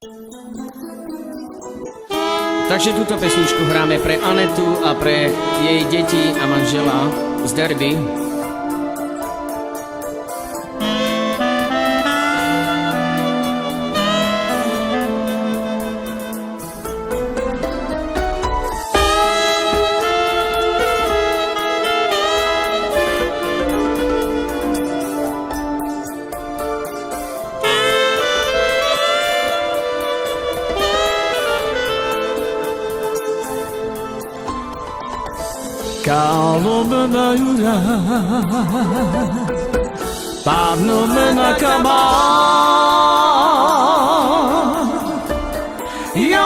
Takže túto pesničku hráme pre Anetu a pre jej deti a manžela z Derby. Kalo me Naurav, padnu me na kaman. Joj,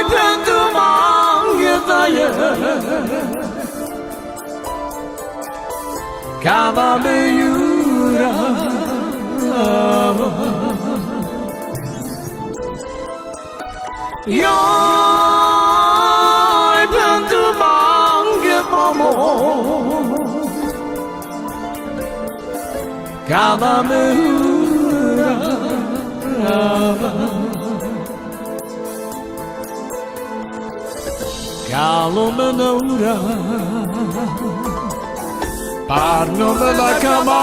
pentru mange daje, kada me Naurav. Kada me Naurav, Kalo me Naurav, padnu me na kaman.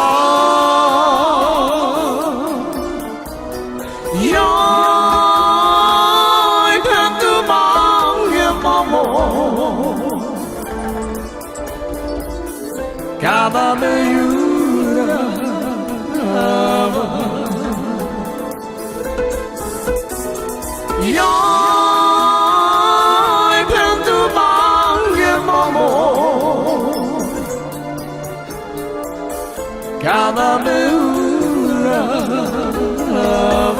Joj, pentru mange mamo, kada me Naurav. Joj, pentru mange mamo, kada me Naurav.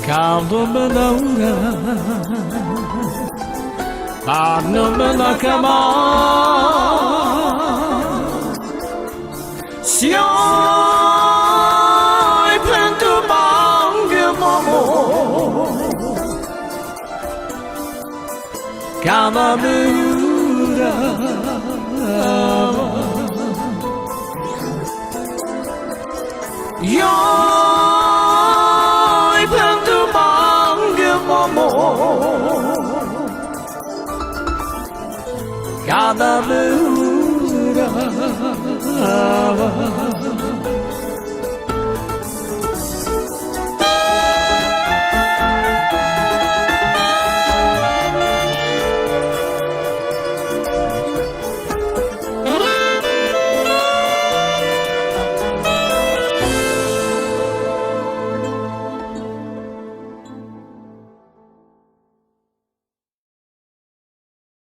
Kalo me Naurav, padnu me na kaman. Joj, pentru mange mamo, kada me Naurav. Joj, pentru mange mamo, kada me Naurav.